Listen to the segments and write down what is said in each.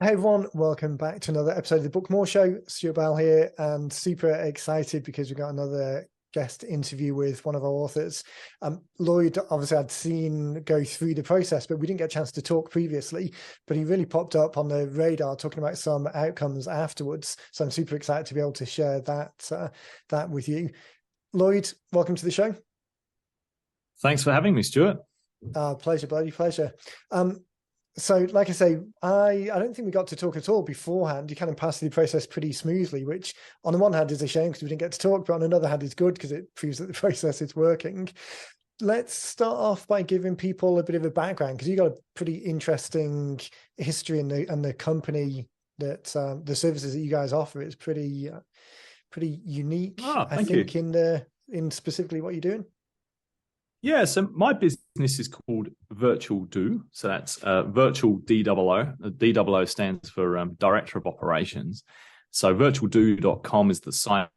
Hey everyone, welcome back to another episode of the Book More Show. Stuart Bell here, and super excited because we've got another guest interview with one of our authors. Lloyd, obviously I'd seen go through the process, but we didn't get a chance to talk previously, but he really popped up on the radar talking about some outcomes afterwards. So I'm super excited to be able to share that with you. Lloyd, welcome to the show. Thanks for having me, Stuart. Pleasure, buddy, pleasure. So like I say, I don't think we got to talk at all beforehand. You kind of passed through the process pretty smoothly, which on the one hand is a shame because we didn't get to talk, but on another hand is good because it proves that the process is working. Let's start off by giving people a bit of a background, because you've got a pretty interesting history in the company that the services that you guys offer is pretty unique. Thank you. in specifically what you're doing. Yeah, so my business is called Virtual Do. So that's Virtual DOO. DOO stands for Director of Operations. So virtualdo.com is the site.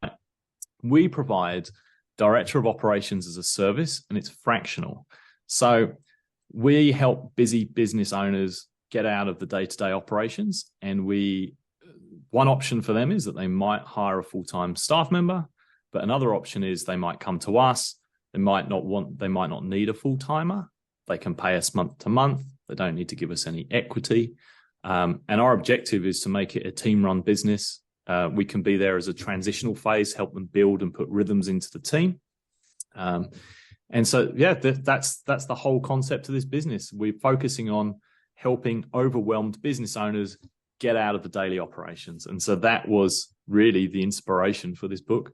We provide Director of Operations as a service, and it's fractional. So we help busy business owners get out of the day-to-day operations. And one option for them is that they might hire a full-time staff member, but another option is they might come to us. They might not need a full-timer. They can pay us month to month. They don't need to give us any equity. And our objective is to make it a team-run business. We can be there as a transitional phase, help them build and put rhythms into the team. And so, yeah, that's the whole concept of this business. We're focusing on helping overwhelmed business owners get out of the daily operations. And so that was really the inspiration for this book.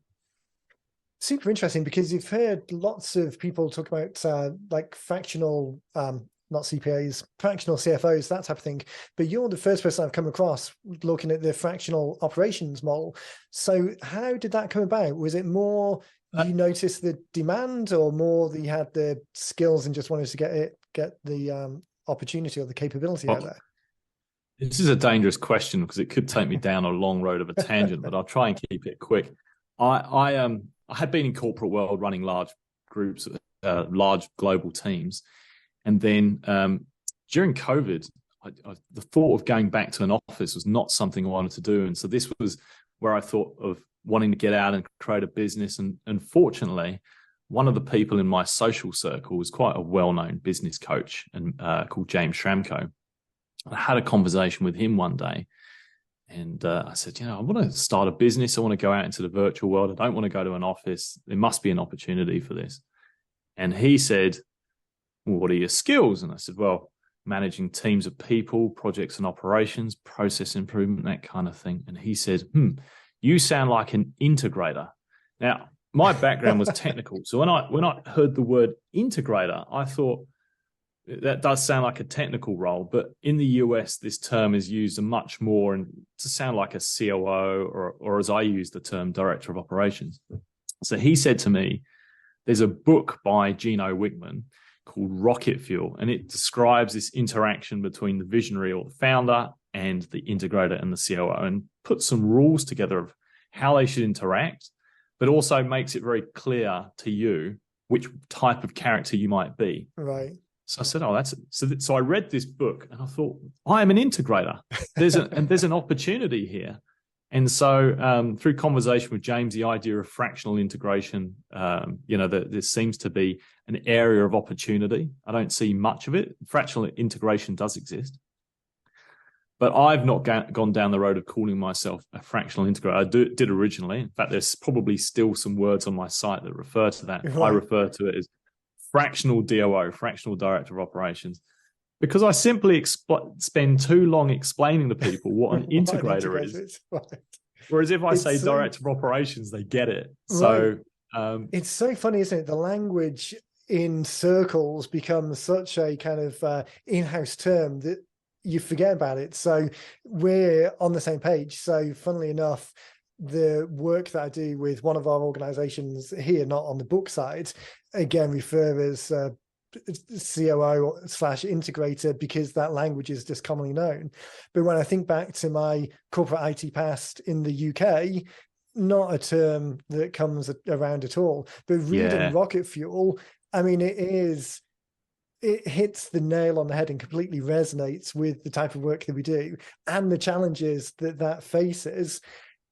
Super interesting, because you've heard lots of people talk about like fractional, not CPAs, fractional CFOs, that type of thing. But you're the first person I've come across looking at the fractional operations model. So how did that come about? Was it more you noticed the demand, or more that you had the skills and just wanted to get the opportunity or the capability out there? This is a dangerous question because it could take me down a long road of a tangent, but I'll try and keep it quick. I had been in corporate world running large groups, large global teams. And then during COVID, the thought of going back to an office was not something I wanted to do. And so this was where I thought of wanting to get out and create a business. And fortunately, one of the people in my social circle was quite a well-known business coach called James Schramko. I had a conversation with him one day. And I said, I want to start a business. I want to go out into the virtual world. I don't want to go to an office. There must be an opportunity for this. And he said, well, what are your skills? And I said, well, managing teams of people, projects and operations, process improvement, that kind of thing. And he said, you sound like an integrator. Now, my background was technical. So when I heard the word integrator, I thought, that does sound like a technical role, but in the US, this term is used much more and to sound like a COO or as I use the term, Director of Operations. So he said to me, there's a book by Gino Wickman called Rocket Fuel, and it describes this interaction between the visionary or the founder and the integrator and the COO, and puts some rules together of how they should interact, but also makes it very clear to you which type of character you might be. Right. So I said, that's it. So I read this book and I thought, I am an integrator. There's an opportunity here. And so through conversation with James, the idea of fractional integration, there seems to be an area of opportunity. I don't see much of it. Fractional integration does exist. But I've not gone down the road of calling myself a fractional integrator. I did originally. In fact, there's probably still some words on my site that refer to that. Right. I refer to it as fractional DOO, fractional Director of Operations, because I simply spend too long explaining to people what an integrator is. Right. Whereas if I say Director of Operations, they get it. Right. So it's so funny, isn't it? The language in circles becomes such a kind of in-house term that you forget about it. So we're on the same page. So funnily enough, the work that I do with one of our organizations here, not on the book side, again, refer as COO/integrator because that language is just commonly known. But when I think back to my corporate IT past in the UK, not a term that comes around at all. But reading Rocket Fuel, I mean, it is it hits the nail on the head and completely resonates with the type of work that we do and the challenges that faces,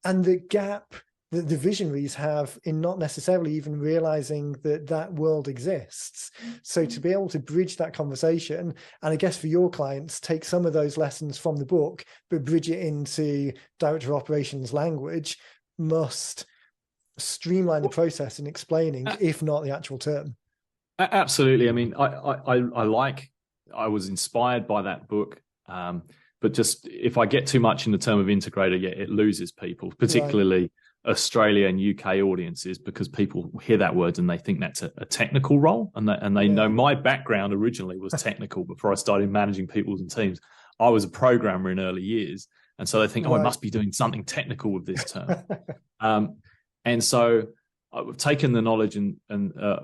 and the gap that the visionaries have in not necessarily even realizing that world exists. So to be able to bridge that conversation, and I guess for your clients, take some of those lessons from the book, but bridge it into director of operations language, must streamline the process in explaining, if not the actual term. Absolutely. I mean, I was inspired by that book. But just if I get too much in the term of integrator, it loses people, particularly Australia and UK audiences, because people hear that word and they think that's a technical role, and they know my background originally was technical. Before I started managing people and teams, I was a programmer in early years, and so they think, I must be doing something technical with this term. And so I've taken the knowledge and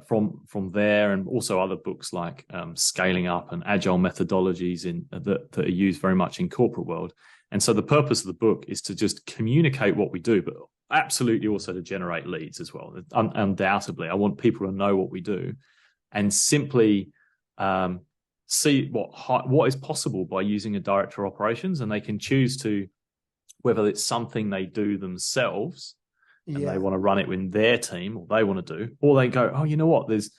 from there, and also other books like Scaling Up and Agile Methodologies that are used very much in corporate world. And so the purpose of the book is to just communicate what we do, but absolutely also to generate leads as well. Undoubtedly, I want people to know what we do and simply see what is possible by using a director of operations, and they can choose to, whether it's something they do themselves and they want to run it with their team, or they want to do, or they go, oh, you know what, there's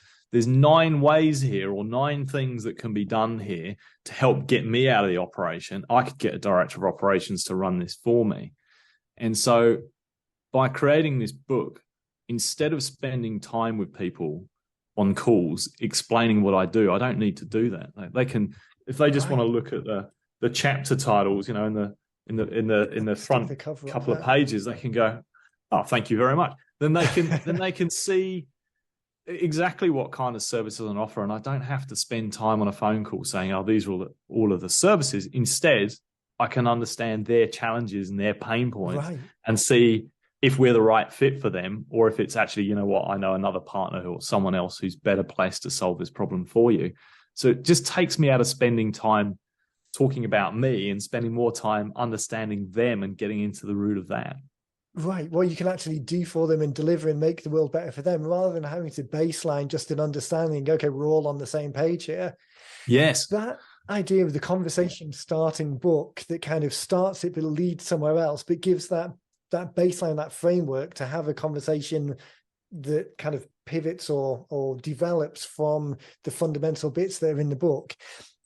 9 ways here, or 9 things that can be done here to help get me out of the operation. I could get a director of operations to run this for me. And so by creating this book, instead of spending time with people on calls explaining what I do, I don't need to do that. They can, if they just want to look at the chapter titles, in the front couple of pages, they can go, oh, thank you very much. Then they can see exactly what kind of services on offer, and I don't have to spend time on a phone call saying, oh, these are all of the services. Instead, I can understand their challenges and their pain points and see if we're the right fit for them, or if it's actually, you know what, I know another partner or someone else who's better placed to solve this problem for you. So it just takes me out of spending time talking about me and spending more time understanding them and getting into the root of that. Right. What you can actually do for them and deliver and make the world better for them, rather than having to baseline just an understanding, okay, we're all on the same page here. Yes. That idea of the conversation starting book that kind of starts it but leads somewhere else, but gives that baseline, that framework to have a conversation that kind of pivots or develops from the fundamental bits that are in the book.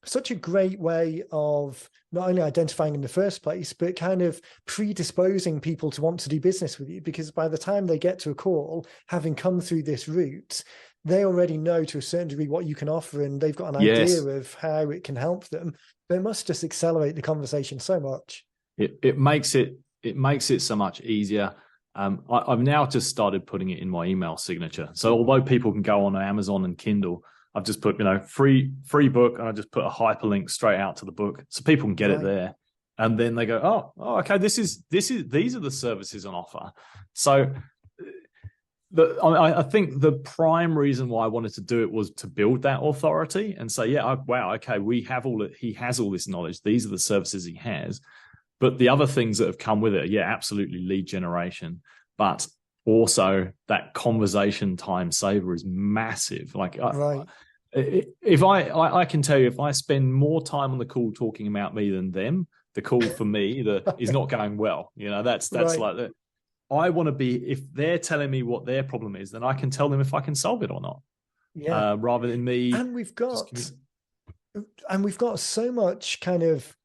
Such a great way of not only identifying in the first place, but kind of predisposing people to want to do business with you, because by the time they get to a call, having come through this route, they already know to a certain degree what you can offer, and they've got an idea of how it can help them. But it must just accelerate the conversation so much. It makes it so much easier. I've now just started putting it in my email signature. So although people can go on Amazon and Kindle, I've just put, free book, and I just put a hyperlink straight out to the book so people can get it there. And then they go, oh, okay, these are the services on offer. So I think the prime reason why I wanted to do it was to build that authority and say, wow, okay, he has all this knowledge. These are the services he has. But the other things that have come with it, absolutely lead generation, but also that conversation time saver is massive. If I can tell you, if I spend more time on the call talking about me than them, the call for me is not going well. That's like that. I want to be, if they're telling me what their problem is, then I can tell them if I can solve it or not. Rather than me. And we've got so much kind of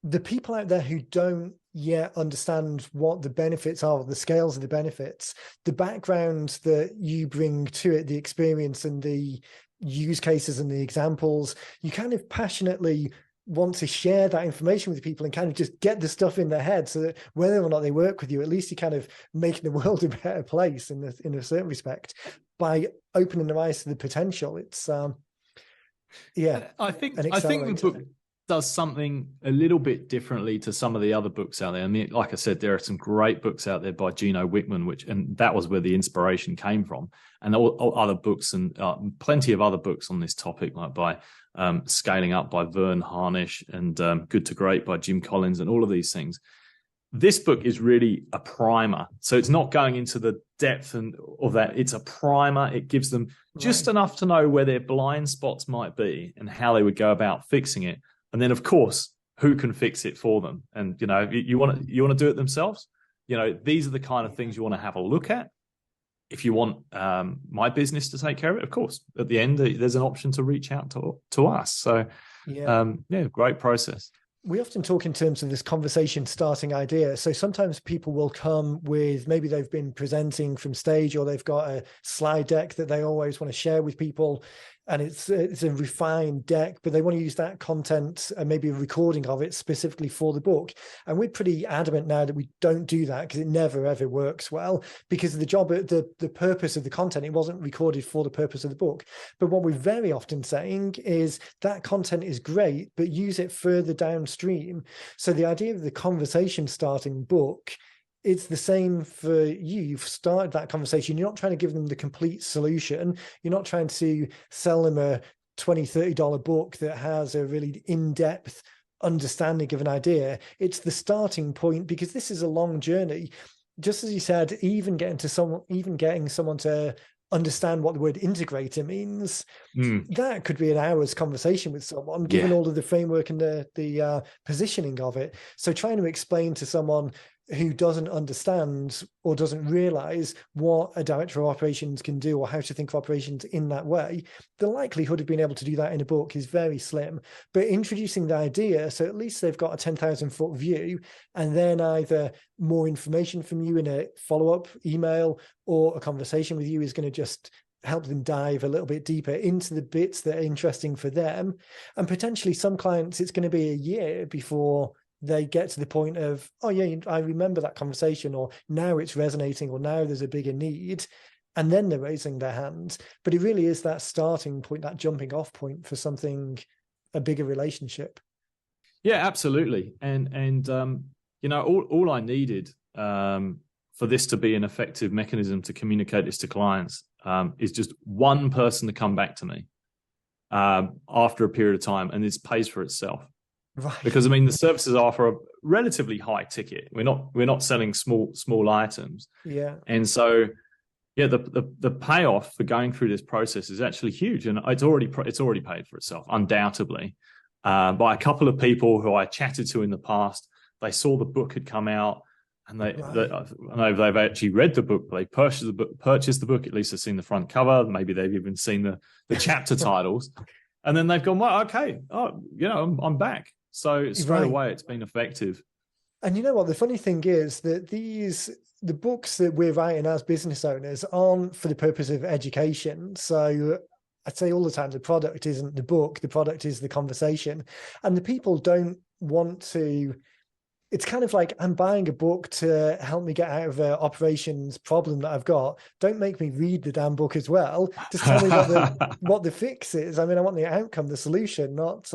the people out there who don't yet understand what the benefits are, the scales of the benefits, the background that you bring to it, the experience and the use cases and the examples. You kind of passionately want to share that information with people and kind of just get the stuff in their head, so that whether or not they work with you, at least you're kind of making the world a better place in a certain respect by opening their eyes to the potential. It's I think the book does something a little bit differently to some of the other books out there. I mean, like I said, there are some great books out there by Gino Wickman, and that was where the inspiration came from. And all other books, and plenty of other books on this topic, like by Scaling Up by Vern Harnish and Good to Great by Jim Collins, and all of these things. this book is really a primer. So it's not going into the depth of that. It's a primer. It gives them just enough to know where their blind spots might be and how they would go about fixing it. And then, of course, who can fix it for them? And, you know, you want to do it themselves. You know, these are the kind of things you want to have a look at. If you want my business to take care of it, of course, at the end, there's an option to reach out to us. So, great process. We often talk in terms of this conversation starting idea. So sometimes people will come with, maybe they've been presenting from stage, or they've got a slide deck that they always want to share with people. And it's a refined deck, but they want to use that content and maybe a recording of it specifically for the book. And we're pretty adamant now that we don't do that, because it never, ever works well, because the purpose of the content, it wasn't recorded for the purpose of the book. But what we're very often saying is that content is great, but use it further downstream. So the idea of the conversation starting book, it's the same for you. You've started that conversation. You're not trying to give them the complete solution. You're not trying to sell them a $20, $30 book that has a really in-depth understanding of an idea. It's the starting point, because this is a long journey. Just as you said, even getting someone to understand what the word integrator means, that could be an hour's conversation with someone, given all of the framework and the positioning of it. So trying to explain to someone who doesn't understand or doesn't realize what a director of operations can do, or how to think of operations in that way, the likelihood of being able to do that in a book is very slim. But introducing the idea, so at least they've got a 10,000 foot view, and then either more information from you in a follow-up email or a conversation with you is going to just help them dive a little bit deeper into the bits that are interesting for them. And potentially some clients, it's going to be a year before they get to the point of, oh yeah, I remember that conversation, or now it's resonating, or now there's a bigger need, and then they're raising their hand. But it really is that starting point, that jumping off point for something, a bigger relationship. Yeah, absolutely. And you know, all I needed for this to be an effective mechanism to communicate this to clients is just one person to come back to me after a period of time, and this pays for itself. Right. Because I mean, the services are for a relatively high ticket. We're not selling small items. Yeah. And so, yeah, the payoff for going through this process is actually huge, and it's already paid for itself, undoubtedly, by a couple of people who I chatted to in the past. They saw the book had come out, and I know they've actually read the book. They purchased the book. At least they've seen the front cover. Maybe they've even seen the chapter titles, and then they've gone, well, okay, I'm back. So straight away, it's been effective. And you know what? The funny thing is that the books that we're writing as business owners aren't for the purpose of education. So I'd say all the time, the product isn't the book, the product is the conversation. And the people don't want to, it's kind of like, I'm buying a book to help me get out of an operations problem that I've got. Don't make me read the damn book as well. Just tell me what the fix is. I mean, I want the outcome, the solution, not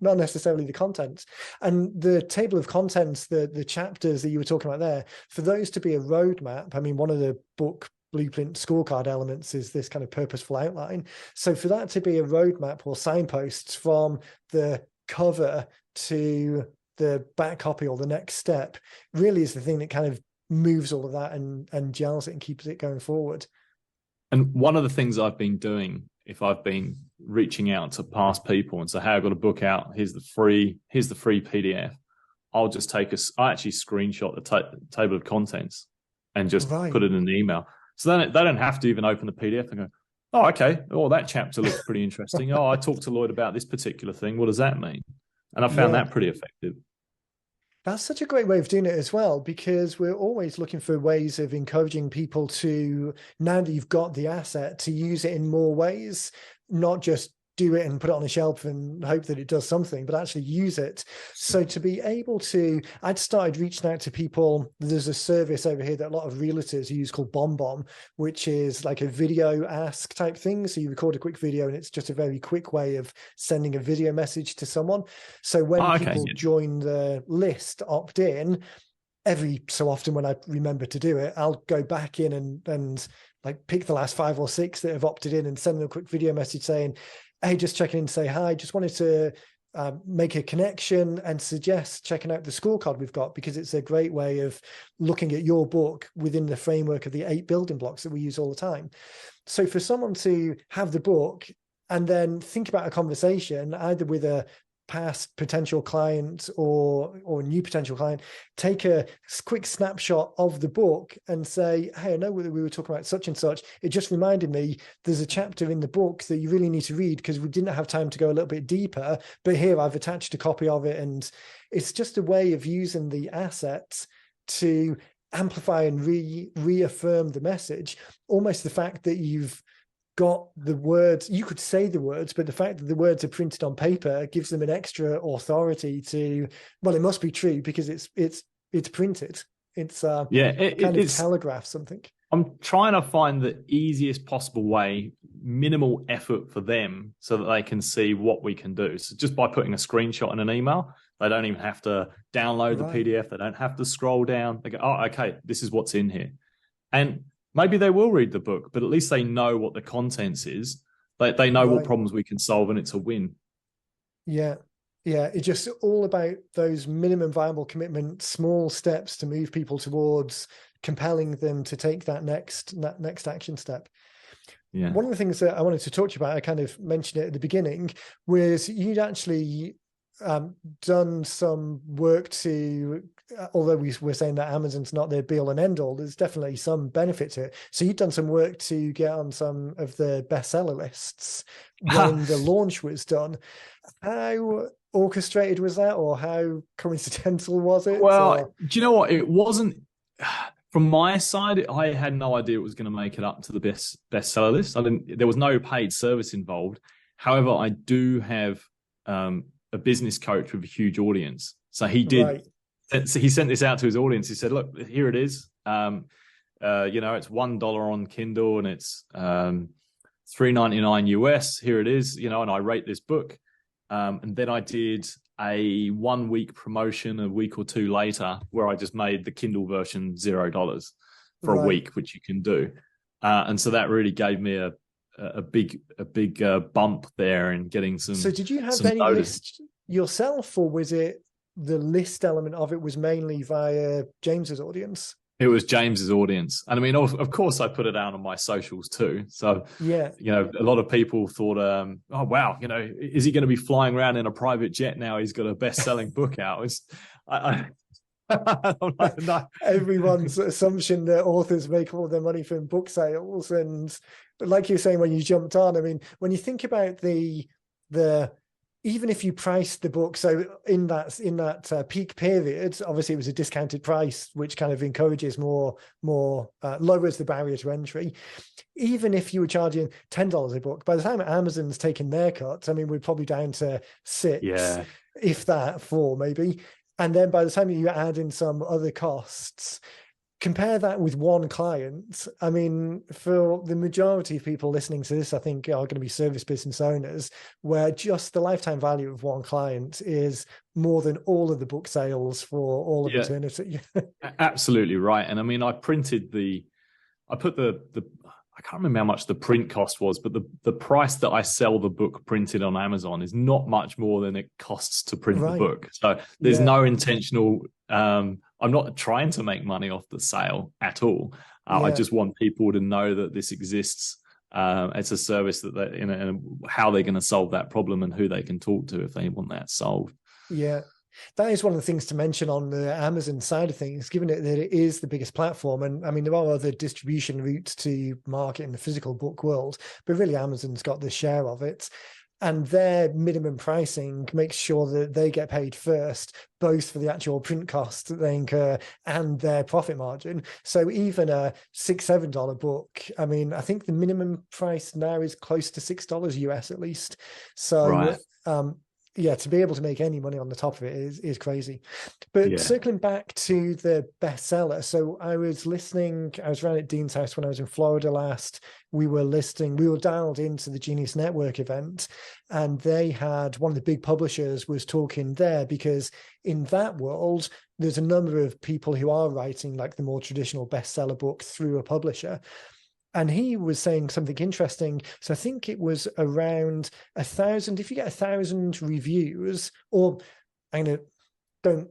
necessarily the content. And the table of contents, the chapters that you were talking about there, for those to be a roadmap, I mean, one of the book blueprint scorecard elements is this kind of purposeful outline. So for that to be a roadmap or signposts from the cover to the back copy or the next step really is the thing that kind of moves all of that and gels it and keeps it going forward. And one of the things I've been doing, if I've been reaching out to past people and say, hey, I've got a book out, here's the free PDF, I'll just I actually screenshot the table of contents and just put it in an email. So then they don't have to even open the PDF and go, oh, okay, that chapter looks pretty interesting. Oh, I talked to Lloyd about this particular thing. What does that mean? And I found that pretty effective. That's such a great way of doing it as well, because we're always looking for ways of encouraging people to, now that you've got the asset, to use it in more ways, not just do it and put it on a shelf and hope that it does something, but actually use it. So to be able to, I'd started reaching out to people. There's a service over here that a lot of realtors use called BombBomb, which is like a video ask type thing. So you record a quick video and it's just a very quick way of sending a video message to someone. So when people join the list, opt in, every so often when I remember to do it, I'll go back in and like pick the last 5 or 6 that have opted in and send them a quick video message saying, hey, just checking in to say hi. Just wanted to make a connection and suggest checking out the scorecard we've got, because it's a great way of looking at your book within the framework of the 8 building blocks that we use all the time. So for someone to have the book and then think about a conversation either with a past potential client or a new potential client, take a quick snapshot of the book and say, hey, I know we were talking about such and such. It just reminded me there's a chapter in the book that you really need to read because we didn't have time to go a little bit deeper, but here I've attached a copy of it. And it's just a way of using the assets to amplify and reaffirm the message. Almost the fact that you've got the words, you could say the words, but the fact that the words are printed on paper gives them an extra authority to, well, it must be true because it's printed. It's kind of telegraph something. I'm trying to find the easiest possible way, minimal effort for them, so that they can see what we can do. So just by putting a screenshot in an email, they don't even have to download the PDF. They don't have to scroll down. They go, oh, okay, this is what's in here. And maybe they will read the book, but at least they know what the contents is. They know what problems we can solve, and it's a win. Yeah. Yeah. It's just all about those minimum viable commitment, small steps to move people towards compelling them to take that next action step. Yeah. One of the things that I wanted to talk to you about, I kind of mentioned it at the beginning, was you'd actually done some work to, although we're saying that Amazon's not their be all and end all, there's definitely some benefit to it. So you've done some work to get on some of the bestseller lists when the launch was done. How orchestrated was that, or how coincidental was it? Well, do you know what? It wasn't, from my side, I had no idea it was going to make it up to the bestseller list. There was no paid service involved. However, I do have a business coach with a huge audience. So he did. Right. So he sent this out to his audience. He said, look, here it is. It's $1 on Kindle and it's $3.99 US. Here it is, and I rate this book. And then I did a 1 week promotion a week or two later where I just made the Kindle version $0 for a week, which you can do. And so that really gave me a big bump there and getting some. So did you have any list yourself, or was it the list element of it was mainly via James's audience? It was James's audience. And I mean, of course I put it out on my socials too. So, a lot of people thought, oh, wow, is he going to be flying around in a private jet now? He's got a best-selling book out. I don't know. Everyone's assumption that authors make all their money from book sales. And like you're saying, when you jumped on, I mean, when you think about the even if you price the book, so in that peak period, obviously it was a discounted price, which kind of encourages more lowers the barrier to entry. Even if you were charging $10 a book, by the time Amazon's taken their cut, I mean, we're probably down to 6, if that, 4 maybe. And then by the time you add in some other costs, compare that with one client. I mean, for the majority of people listening to this, I think are going to be service business owners, where just the lifetime value of one client is more than all of the book sales for all of eternity. Absolutely right. And I mean, I put I can't remember how much the print cost was, but the price that I sell the book printed on Amazon is not much more than it costs to print the book. So there's no intentional, I'm not trying to make money off the sale at all. I just want people to know that this exists. It's a service that and how they're going to solve that problem and who they can talk to if they want that solved. Yeah. That is one of the things to mention on the Amazon side of things, given that it is the biggest platform. And I mean, there are other distribution routes to market in the physical book world, but really Amazon's got the share of it. And their minimum pricing makes sure that they get paid first, both for the actual print costs that they incur and their profit margin. So even a $6-7 book, I mean, I think the minimum price now is close to $6 US at least. So, to be able to make any money on the top of it is crazy. But circling back to the bestseller. So I was around at Dean's house when I was in Florida last. We were dialed into the Genius Network event, and they had one of the big publishers was talking there, because in that world, there's a number of people who are writing like the more traditional bestseller book through a publisher. And he was saying something interesting. So I think it was around 1,000. If you get 1,000 reviews, or don't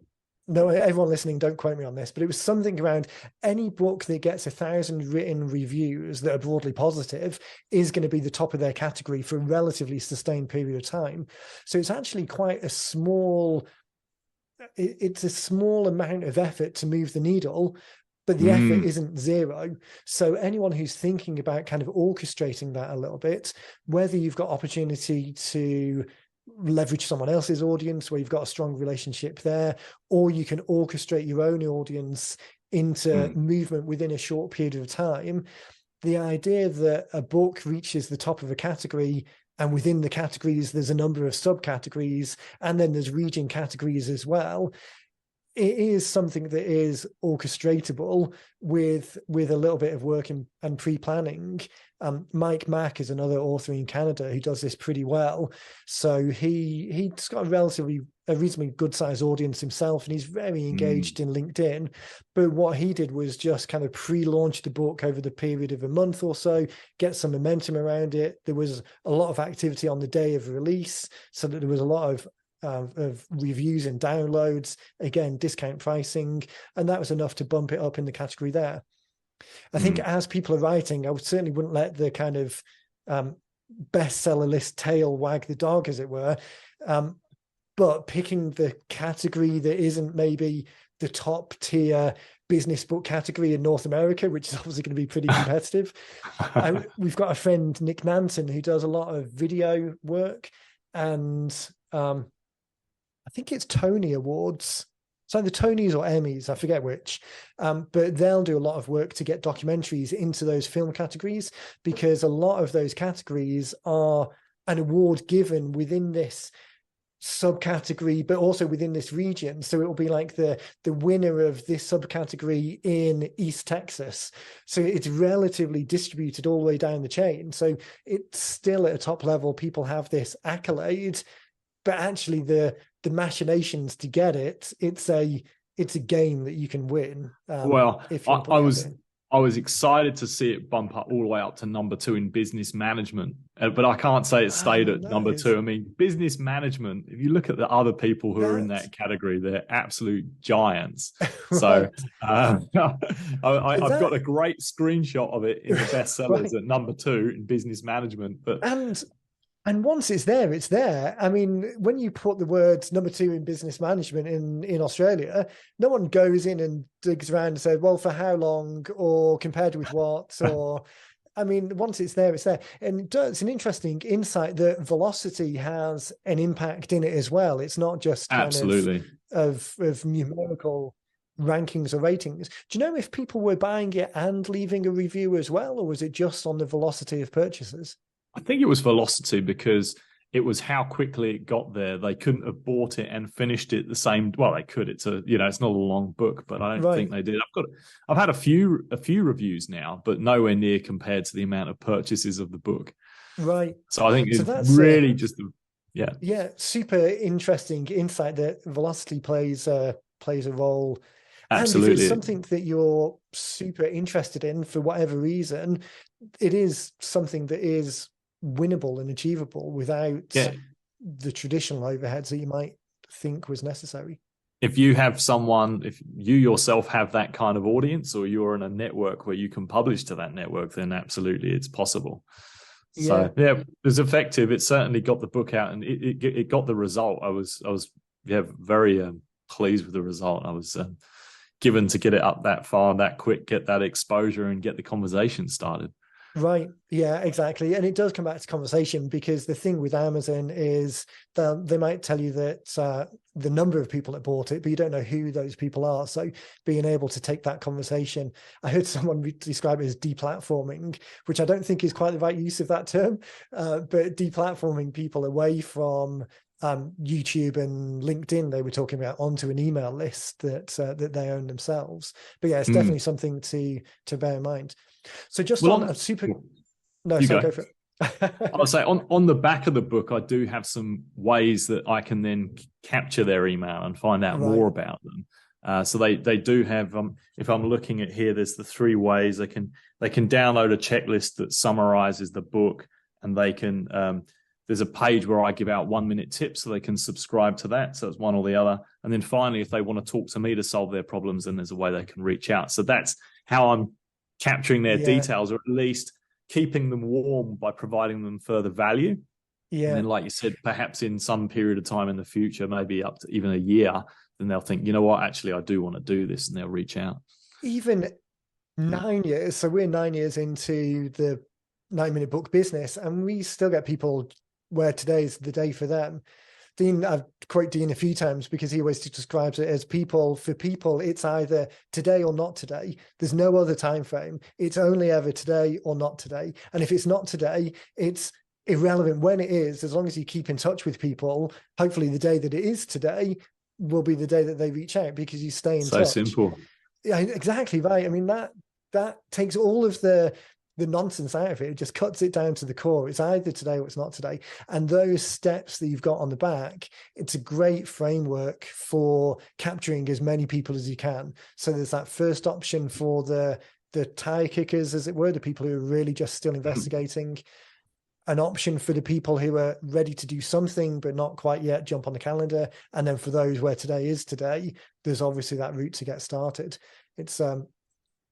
know, everyone listening, don't quote me on this, but it was something around any book that gets 1,000 written reviews that are broadly positive is going to be the top of their category for a relatively sustained period of time. So it's actually quite a small. It's a small amount of effort to move the needle, but the effort isn't zero. So anyone who's thinking about kind of orchestrating that a little bit, whether you've got opportunity to leverage someone else's audience where you've got a strong relationship there, or you can orchestrate your own audience into movement within a short period of time, the idea that a book reaches the top of a category, and within the categories, there's a number of subcategories, and then there's region categories as well. It is something that is orchestratable with a little bit of work and pre-planning. Mike Mack is another author in Canada who does this pretty well. So he's got a reasonably good sized audience himself, and he's very engaged in LinkedIn. But what he did was just kind of pre-launch the book over the period of a month or so, get some momentum around it. There was a lot of activity on the day of release, so that there was a lot of reviews and downloads, again, discount pricing, and that was enough to bump it up in the category there. I think as people are writing, I certainly wouldn't let the kind of bestseller list tail wag the dog, as it were, but picking the category that isn't maybe the top tier business book category in North America, which is obviously going to be pretty competitive. We've got a friend, Nick Nanton, who does a lot of video work, and I think it's Tony Awards. It's either Tonys or Emmys, I forget which. But they'll do a lot of work to get documentaries into those film categories, because a lot of those categories are an award given within this subcategory, but also within this region. So it will be like the winner of this subcategory in East Texas. So it's relatively distributed all the way down the chain. So it's still at a top level. People have this accolade, but actually the machinations to get it, it's a game that you can win. Well, I was excited to see it bump up all the way up to number 2 in business management, but I can't say it stayed at number 2. I mean, business management, if you look at the other people who are in that category, they're absolute giants. So I've got a great screenshot of it in the bestsellers at number 2 in business management. But And once it's there, it's there. I mean, when you put the words number 2 in business management in Australia, no one goes in and digs around and says, well, for how long, or compared with what, or, I mean, once it's there, it's there. And it's an interesting insight that velocity has an impact in it as well. It's not just kind of numerical rankings or ratings. Do you know if people were buying it and leaving a review as well, or was it just on the velocity of purchases? I think it was velocity, because it was how quickly it got there. They couldn't have bought it and finished it the same. Well, they could. It's it's not a long book, but I don't think they did. I've had a few reviews now, but nowhere near compared to the amount of purchases of the book. Right. So I think it's really super interesting insight that velocity plays a role. Absolutely. And if it's something that you're super interested in for whatever reason, it is something that is winnable and achievable without the traditional overheads that you might think was necessary. If you have someone, if you yourself have that kind of audience, or you're in a network where you can publish to that network, then absolutely it's possible. So it was effective. It certainly got the book out, and it got the result. I was very pleased with the result. I was given to get it up that far, that quick, get that exposure, and get the conversation started. Right. Yeah, exactly. And it does come back to conversation, because the thing with Amazon is they might tell you that the number of people that bought it, but you don't know who those people are. So being able to take that conversation, I heard someone describe it as deplatforming, which I don't think is quite the right use of that term, but deplatforming people away from YouTube and LinkedIn, they were talking about, onto an email list that they own themselves. But yeah, it's definitely something to bear in mind. So just go for it. I'll say on the back of the book, I do have some ways that I can then capture their email and find out more about them. So they do have. If I'm looking at here, there's the 3 ways they can download a checklist that summarizes the book, and they can. There's a page where I give out 1-minute tips, so they can subscribe to that. So it's one or the other. And then finally, if they want to talk to me to solve their problems, then there's a way they can reach out. So that's how I'm capturing their details, or at least keeping them warm by providing them further value. Yeah. And then, like you said, perhaps in some period of time in the future, maybe up to even a year, then they'll think, you know what, actually, I do want to do this, and they'll reach out. Even 9 years. So we're 9 years into the 9-minute book business, and we still get people where today's the day for them. Dean, I've quoted Dean a few times because he always describes it as for people, it's either today or not today. There's no other time frame. It's only ever today or not today. And if it's not today, it's irrelevant when it is, as long as you keep in touch with people. Hopefully the day that it is today will be the day that they reach out, because you stay in touch. So simple. Yeah, exactly right. I mean, that takes all of the nonsense out of it. It just cuts it down to the core. It's either today or it's not today. And those steps that you've got on the back, it's a great framework for capturing as many people as you can. So there's that first option for the tire kickers, as it were, the people who are really just still investigating. An option for the people who are ready to do something but not quite yet, jump on the calendar. And then for those where today is today, there's obviously that route to get started. It's the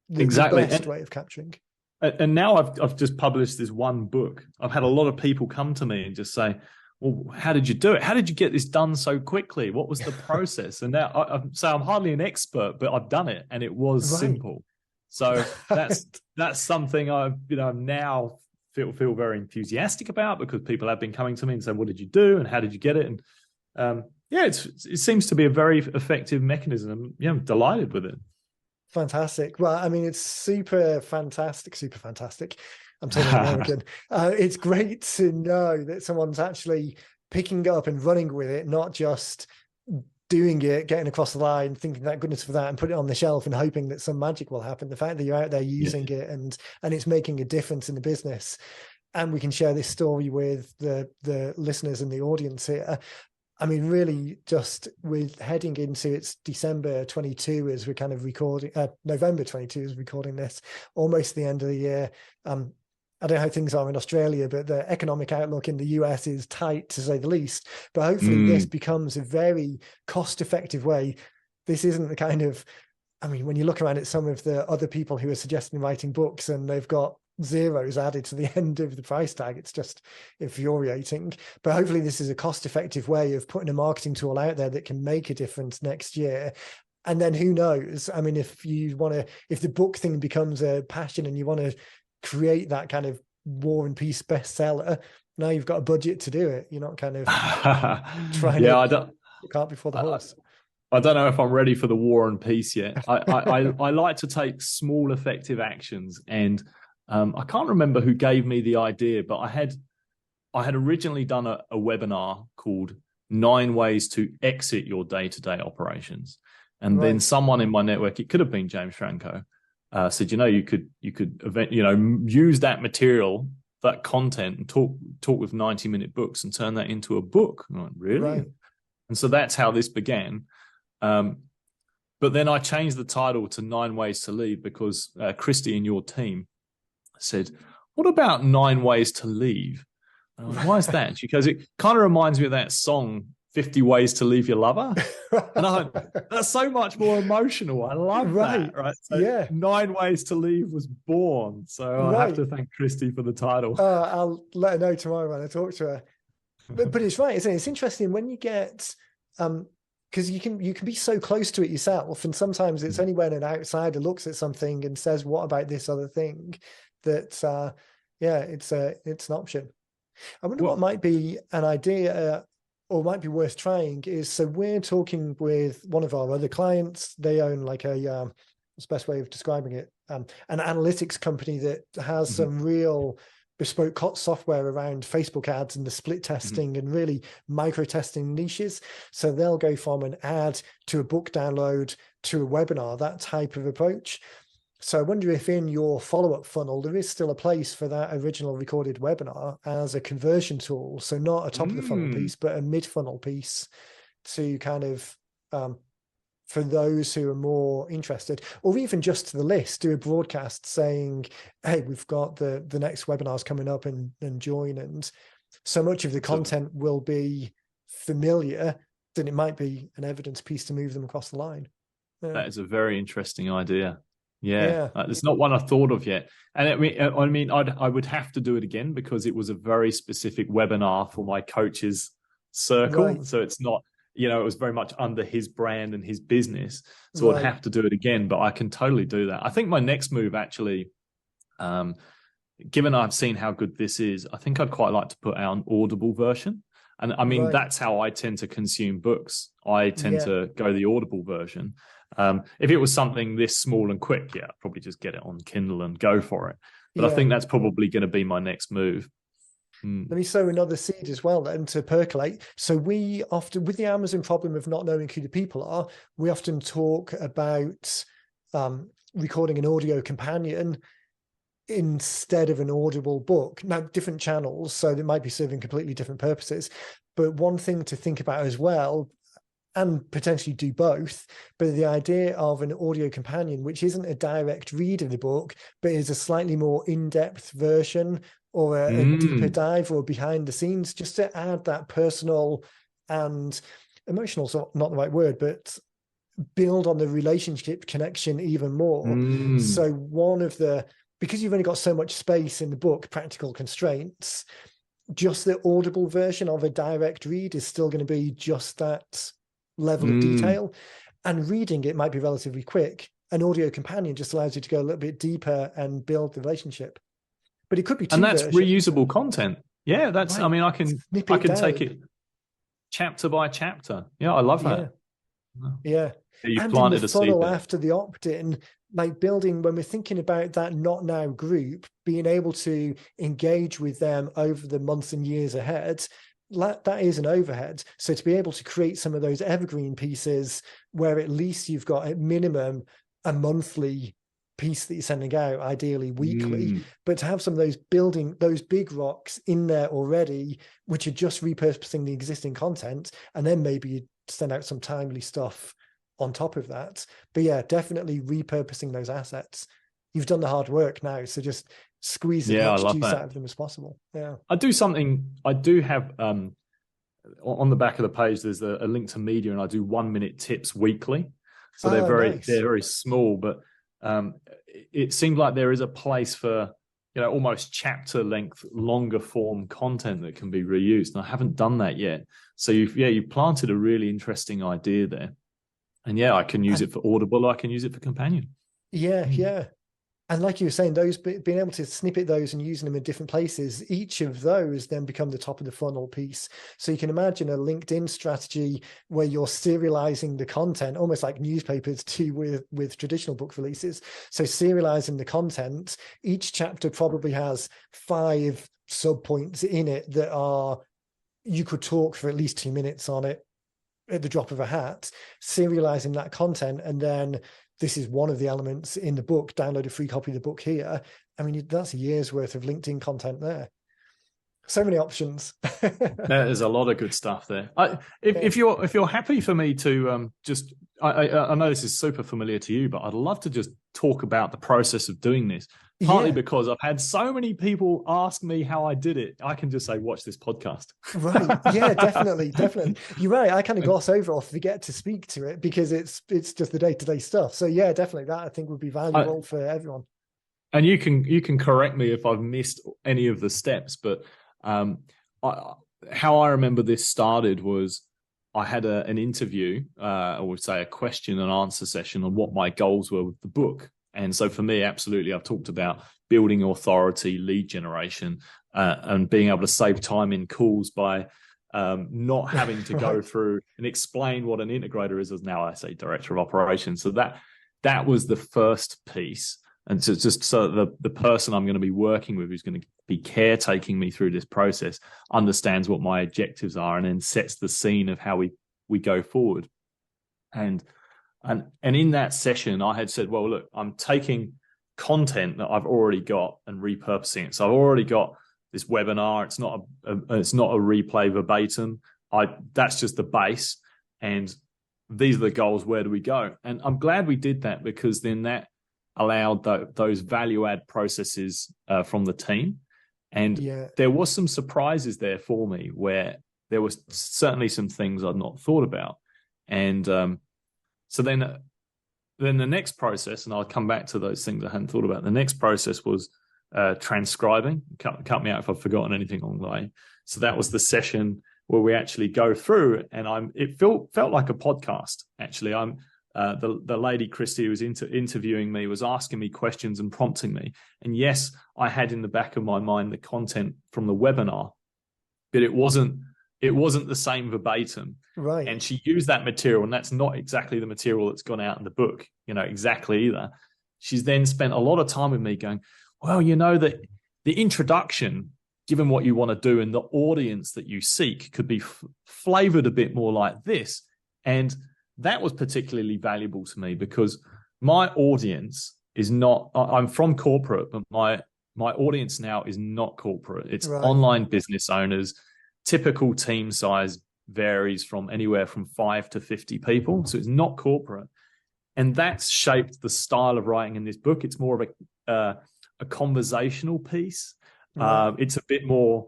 best way of capturing. And now I've just published this one book. I've had a lot of people come to me and just say, well, how did you do it? How did you get this done so quickly? What was the process? And now I'm hardly an expert, but I've done it, and it was simple. So that's something I've now feel very enthusiastic about, because people have been coming to me and saying, what did you do and how did you get it? And it seems to be a very effective mechanism. Yeah, I'm delighted with it. Fantastic. Well, I mean, it's super fantastic. I'm turning American. It's great to know that someone's actually picking up and running with it, not just doing it, getting across the line, thinking that goodness for that, and put it on the shelf and hoping that some magic will happen. The fact that you're out there using it and it's making a difference in the business, and we can share this story with the listeners and the audience here. I mean, really, just with heading into it's December 22 as we're kind of recording, November 22 as recording this, almost the end of the year. I don't know how things are in Australia, but the economic outlook in the US is tight, to say the least. But hopefully this becomes a very cost-effective way. This isn't the kind of, I mean, when you look around at some of the other people who are suggesting writing books and they've got zeros added to the end of the price tag, it's just infuriating. But hopefully this is a cost-effective way of putting a marketing tool out there that can make a difference next year. And then who knows? I mean, if the book thing becomes a passion and you want to create that kind of War and Peace bestseller, now you've got a budget to do it. You're not kind of trying to cart before the horse. I don't know if I'm ready for the War and Peace yet. I like to take small, effective actions, and I can't remember who gave me the idea, but I had originally done a webinar called 9 Ways to Exit Your Day-to-Day Operations. And then someone in my network, it could have been James Franco, said, you could use that material, that content, and talk with 90-minute books and turn that into a book. I'm like, really? Right. And so that's how this began. But then I changed the title to 9 Ways to Leave, because Christy and your team said, what about 9 Ways to Leave? And I was, why is that? Because it kind of reminds me of that song, 50 Ways to Leave Your Lover. And that's so much more emotional. I love that. Right. So 9 Ways to Leave was born. So I have to thank Christy for the title. I'll let her know tomorrow when I talk to her. But it's right, isn't it? It's interesting when you get because you can be so close to it yourself, and sometimes it's only when an outsider looks at something and says, what about this other thing, that it's an option. I wonder what might be an idea or might be worth trying is, so we're talking with one of our other clients. They own like what's the best way of describing it? An analytics company that has some real bespoke software around Facebook ads and the split testing and really micro testing niches. So they'll go from an ad to a book download to a webinar, that type of approach. So I wonder if in your follow-up funnel, there is still a place for that original recorded webinar as a conversion tool. So not a top of the funnel piece, but a mid funnel piece to kind of for those who are more interested, or even just to the list, do a broadcast saying, hey, we've got the next webinars coming up and join. And so much of the content will be familiar that it might be an evidence piece to move them across the line. That is a very interesting idea. Yeah. It's not one I thought of yet. And I mean, I would have to do it again because it was a very specific webinar for my coach's circle. Right. So it's not, it was very much under his brand and his business. So I'd have to do it again, but I can totally do that. I think my next move actually, given I've seen how good this is, I think I'd quite like to put out an Audible version. And I mean, that's how I tend to consume books. I tend to go the Audible version. If it was something this small and quick, I'd probably just get it on Kindle and go for it. But I think that's probably going to be my next move. Let me sow another seed as well then to percolate. So we often, with the Amazon problem of not knowing who the people are, we often talk about recording an audio companion instead of an Audible book. Now, different channels, so they might be serving completely different purposes. But one thing to think about as well, and potentially do both, but the idea of an audio companion, which isn't a direct read of the book, but is a slightly more in-depth version or a deeper dive or behind the scenes, just to add that personal and emotional, so not the right word, but build on the relationship connection even more. So because you've only got so much space in the book, practical constraints, just the Audible version of a direct read is still going to be just that level of detail, and reading it might be relatively quick. An audio companion just allows you to go a little bit deeper and build the relationship. But it could be two versions. Reusable content. Yeah, that's right. I mean, I can take it chapter by chapter. Yeah, I love that. Yeah. You've planted a seed there. After the opt-in, like building, when we're thinking about that not now group, being able to engage with them over the months and years ahead, that is an overhead. So to be able to create some of those evergreen pieces where at least you've got at minimum a monthly piece that you're sending out, ideally weekly, but to have some of those big rocks in there already, which are just repurposing the existing content, and then maybe you send out some timely stuff on top of that. But yeah, definitely repurposing those assets. You've done the hard work now, so just squeeze as much juice out of them as possible. Yeah, I do have on the back of the page, there's a link to media, and I do 1 minute tips weekly. So they're very small, but it seemed like there is a place for almost chapter length, longer form content that can be reused, and I haven't done that yet. So you've planted a really interesting idea there, and I can use it for Audible, I can use it for Companion. Yeah. And like you were saying, those being able to snippet those and using them in different places, each of those then become the top of the funnel piece. So you can imagine a LinkedIn strategy where you're serializing the content, almost like newspapers do with traditional book releases. So serializing the content, each chapter probably has 5 subpoints in it that you could talk for at least 2 minutes on it at the drop of a hat, serializing that content, and then this is one of the elements in the book, download a free copy of the book here. I mean, that's a year's worth of LinkedIn content there. So many options. There's a lot of good stuff there. If you're happy for me to I know this is super familiar to you, but I'd love to just talk about the process of doing this. Partly because I've had so many people ask me how I did it. I can just say, watch this podcast. Right. Yeah, definitely. You're right. I kind of gloss over or forget to speak to it because it's just the day-to-day stuff. So yeah, definitely that I think would be valuable for everyone. And you can correct me if I've missed any of the steps, but how I remember this started was I had an interview, I would say a question and answer session on what my goals were with the book. And so for me, absolutely, I've talked about building authority, lead generation, and being able to save time in calls by not having to go through and explain what an integrator is, as now I say director of operations. So that was the first piece. And so just so the person I'm going to be working with, who's going to be caretaking me through this process, understands what my objectives are and then sets the scene of how we go forward. And in that session, I had said, well, look, I'm taking content that I've already got and repurposing it. So I've already got this webinar. It's not a replay verbatim. That's just the base. And these are the goals, where do we go? And I'm glad we did that, because then that allowed those value add processes from the team. And there was some surprises there for me, where there was certainly some things I'd not thought about. And so then the next process, and I'll come back to those things I hadn't thought about. The next process was transcribing. Cut me out if I've forgotten anything along the way. So that was the session where we actually go through, and it felt like a podcast. Actually, the lady Christy who was interviewing me was asking me questions and prompting me. And yes, I had in the back of my mind the content from the webinar, but it wasn't the same verbatim. Right. And she used that material, and that's not exactly the material that's gone out in the book, exactly either. She's then spent a lot of time with me going, well, that the introduction, given what you want to do and the audience that you seek, could be flavored a bit more like this. And that was particularly valuable to me, because my audience is not, I'm from corporate, but my audience now is not corporate. It's online business owners. Typical team size varies from anywhere from 5 to 50 people. So it's not corporate. And that's shaped the style of writing in this book. It's more of a conversational piece. It's a bit more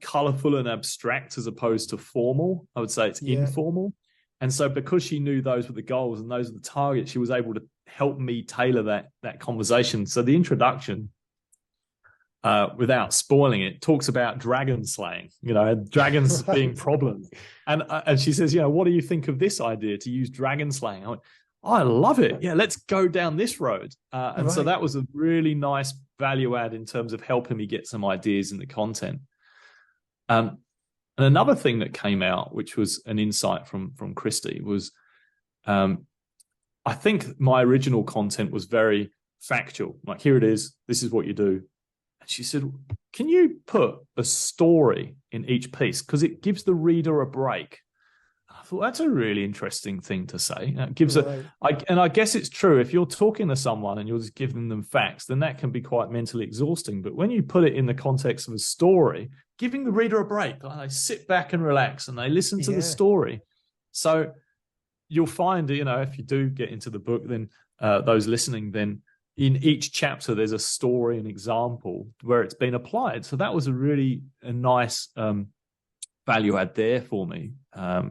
colorful and abstract as opposed to formal. I would say it's informal. And so because she knew those were the goals and those are the targets, she was able to help me tailor that conversation. So the introduction, without spoiling it, talks about dragon slaying, dragons being problems. And she says, what do you think of this idea to use dragon slaying? I went, I love it. Yeah, let's go down this road. So that was a really nice value add in terms of helping me get some ideas in the content. And another thing that came out, which was an insight from Christy, was I think my original content was very factual. Like, here it is. This is what you do. And she said, can you put a story in each piece? Because it gives the reader a break. I thought, that's a really interesting thing to say. It gives and I guess it's true. If you're talking to someone and you're just giving them facts, then that can be quite mentally exhausting. But when you put it in the context of a story, giving the reader a break, like, they sit back and relax and they listen to the story. So you'll find, if you do get into the book, then those listening, then in each chapter, there's a story, an example where it's been applied. So that was a nice value add there for me,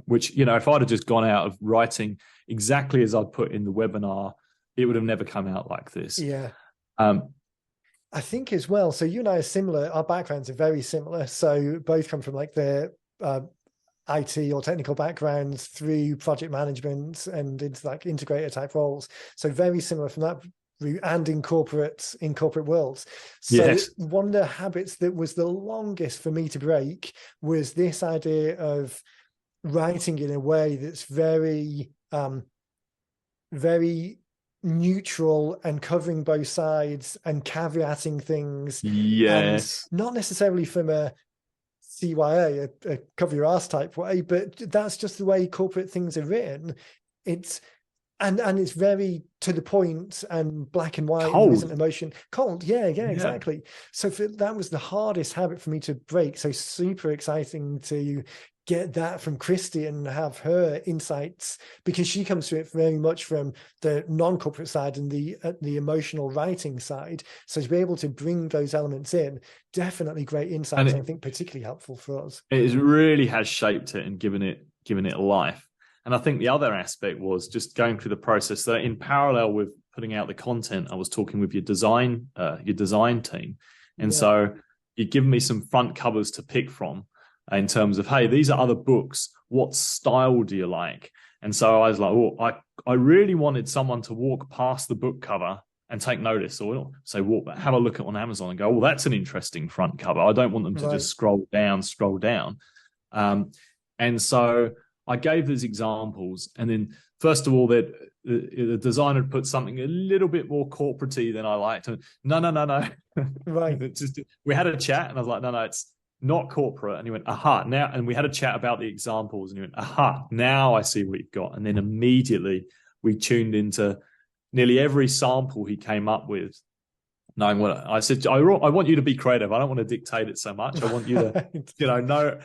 which, if I'd have just gone out of writing exactly as I'd put in the webinar, it would have never come out like this. Yeah. I think as well, so you and I are similar, our backgrounds are very similar. So both come from like the IT or technical backgrounds through project management and into like integrator type roles. So very similar from that route, and in corporate worlds. So one of the habits that was the longest for me to break was this idea of writing in a way that's very, very neutral and covering both sides and caveating things. Yes. And not necessarily from a CYA, a cover your ass type way, but that's just the way corporate things are written. It's it's very to the point and black and white. There isn't emotion. Cold. Yeah, exactly. So that was the hardest habit for me to break. So super exciting to get that from Christy and have her insights, because she comes to it very much from the non-corporate side and the emotional writing side. So to be able to bring those elements in, definitely great insights. And I think particularly helpful for us. It really has shaped it and given it life. And I think the other aspect was just going through the process that in parallel with putting out the content, I was talking with your design team. And so you've given me some front covers to pick from in terms of, hey, these are other books. What style do you like? And so I was like, I really wanted someone to walk past the book cover and take notice, or say, have a look at on Amazon and go, well, that's an interesting front cover. I don't want them to just scroll down. And so I gave these examples, and then first of all, the designer put something a little bit more corporate-y than I liked. No. Right. We had a chat, and I was like, no, it's not corporate. And he went, aha, now. And we had a chat about the examples, and he went, aha, now I see what you've got. And then immediately we tuned into nearly every sample he came up with knowing what I said. I want you to be creative. I don't want to dictate it so much. I want you to, know.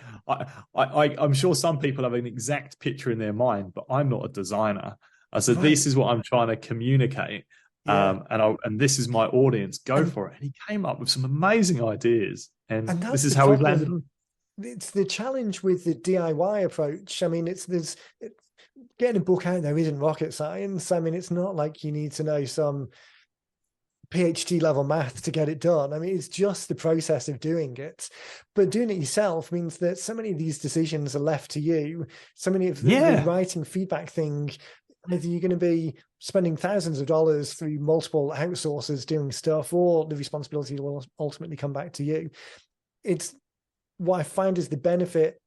I'm sure some people have an exact picture in their mind, but I'm not a designer. I said, this is what I'm trying to communicate. Yeah. And this is my audience. Go for it. And he came up with some amazing ideas. And this is how we've landed on. It's the challenge with the DIY approach. I mean, getting a book out there isn't rocket science. I mean, it's not like you need to know some PhD level math to get it done. I mean, it's just the process of doing it. But doing it yourself means that so many of these decisions are left to you. So many of the writing feedback thing, either you're going to be spending thousands of dollars through multiple outsourcers doing stuff, or the responsibility will ultimately come back to you. It's what I find is the benefit,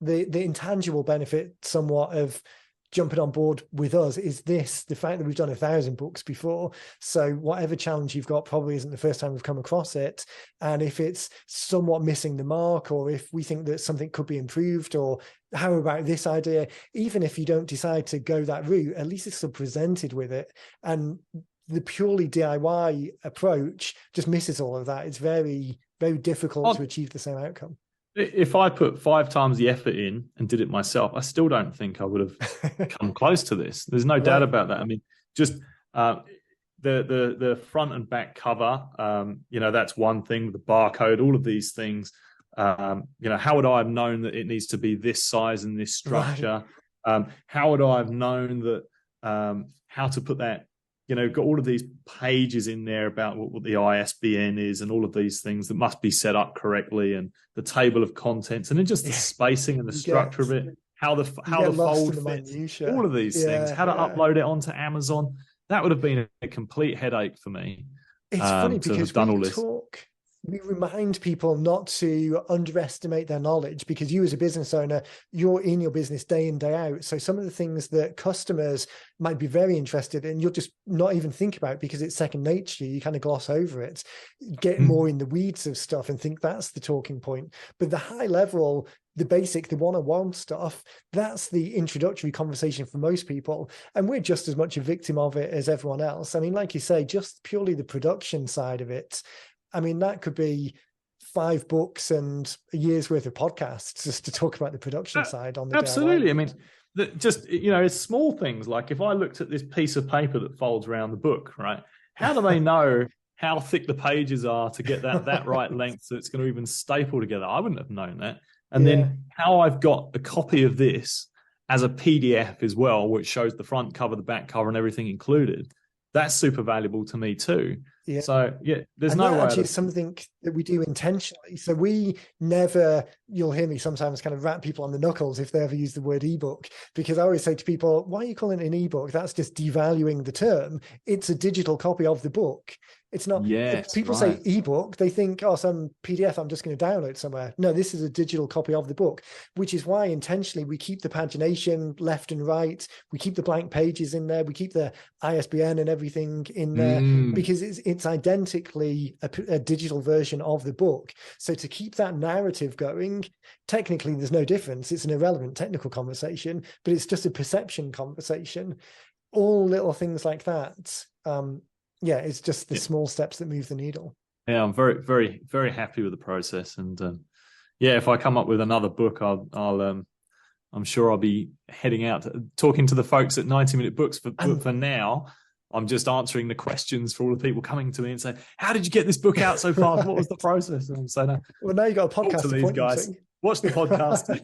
the intangible benefit somewhat of jumping on board with us is the fact that we've done 1,000 books before. So whatever challenge you've got probably isn't the first time we've come across it. And if it's somewhat missing the mark, or if we think that something could be improved, or how about this idea, even if you don't decide to go that route, at least it's still presented with it. And the purely DIY approach just misses all of that. It's very, very difficult to achieve the same outcome. If I put 5 times the effort in and did it myself, I still don't think I would have come close to this. There's no doubt about that. I mean, just the front and back cover, that's one thing, the barcode, all of these things. How would I have known that it needs to be this size and this structure? Right. How would I have known that how to put that, got all of these pages in there about what the ISBN is and all of these things that must be set up correctly, and the table of contents, and then just the spacing and the structure of it, how the fold fits, all of these things, how to upload it onto Amazon. That would have been a complete headache for me. It's funny because we remind people not to underestimate their knowledge, because you as a business owner, you're in your business day in, day out. So some of the things that customers might be very interested in, you'll just not even think about because it's second nature. You kind of gloss over it, get more in the weeds of stuff and think that's the talking point. But the high level, the basic, the one-on-one stuff, that's the introductory conversation for most people. And we're just as much a victim of it as everyone else. I mean, like you say, just purely the production side of it, I mean, that could be 5 books and a year's worth of podcasts just to talk about the production side on the absolutely. DIY. I mean, it's small things like if I looked at this piece of paper that folds around the book, right? How do they know how thick the pages are to get that right length so it's going to even staple together? I wouldn't have known that. And then how I've got a copy of this as a PDF as well, which shows the front cover, the back cover, and everything included. That's super valuable to me too. Yeah. So there's no way. Actually, it's something that we do intentionally. So we never, you'll hear me sometimes kind of rap people on the knuckles if they ever use the word ebook, because I always say to people, why are you calling it an ebook? That's just devaluing the term. It's a digital copy of the book. It's not, if people say ebook, they think, some PDF I'm just going to download somewhere. No, this is a digital copy of the book, which is why intentionally we keep the pagination left and right. We keep the blank pages in there. We keep the ISBN and everything in there because it's identically a digital version of the book. So to keep that narrative going, technically there's no difference. It's an irrelevant technical conversation, but it's just a perception conversation. All little things like that. It's just the small steps that move the needle. Yeah, I'm very, very, very happy with the process. And if I come up with another book, I'm sure I'll be heading out talking to the folks at 90-Minute Books. For now, I'm just answering the questions for all the people coming to me and saying, "How did you get this book out so fast? What was the process?" And I'm saying, "Well, now you got a podcast to these guys. Watch the podcast."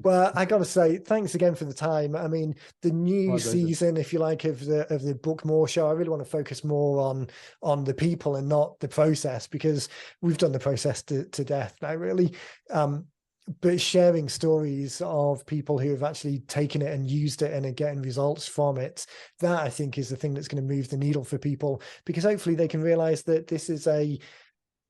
Well, I got to say, thanks again for the time. I mean, the new season, if you like, of the Book More show, I really want to focus more on the people and not the process, because we've done the process to death now, really. But sharing stories of people who have actually taken it and used it and are getting results from it, that I think is the thing that's going to move the needle for people, because hopefully they can realize that this is a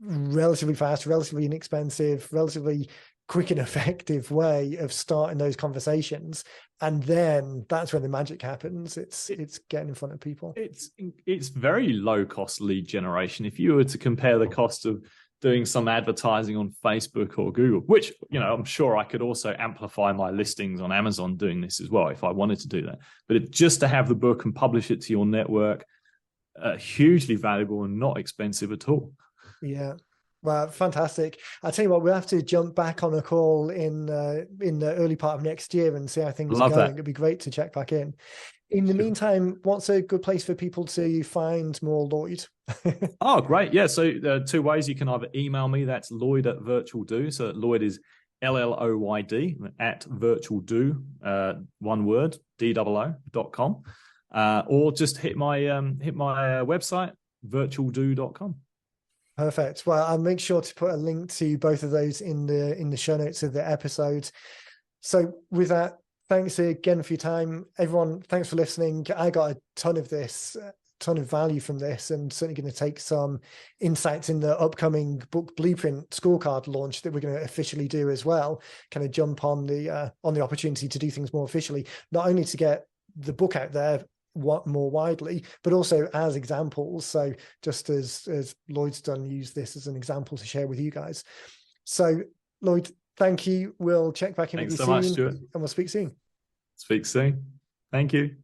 relatively fast, relatively inexpensive, relatively quick and effective way of starting those conversations. And then that's when the magic happens. It's getting in front of people. It's very low cost lead generation. If you were to compare the cost of doing some advertising on Facebook or Google, which, I'm sure I could also amplify my listings on Amazon doing this as well if I wanted to do that. But just to have the book and publish it to your network, hugely valuable and not expensive at all. Yeah. Well, fantastic. I'll tell you what, we'll have to jump back on a call in the early part of next year and see how things are going. It'd be great to check back in. In the meantime, what's a good place for people to find more Lloyd? Oh, great. Yeah. So two ways. You can either email me, that's Lloyd at Virtual Do. So Lloyd is LLOYD at Virtual Do, one word, DOO.com. Or just hit my website, virtualdo.com. Perfect. Well, I'll make sure to put a link to both of those in the show notes of the episode. So with that, thanks again for your time. Everyone, thanks for listening. I got a ton of value from this, and certainly going to take some insights in the upcoming book blueprint scorecard launch that we're going to officially do as well. Kind of jump on the opportunity to do things more officially, not only to get the book out there more widely, but also as examples. So just as Lloyd's done, use this as an example to share with you guys. So Lloyd, thank you. We'll check back in with you soon, Thanks so much, Stuart. and we'll speak soon. Speak soon. Thank you.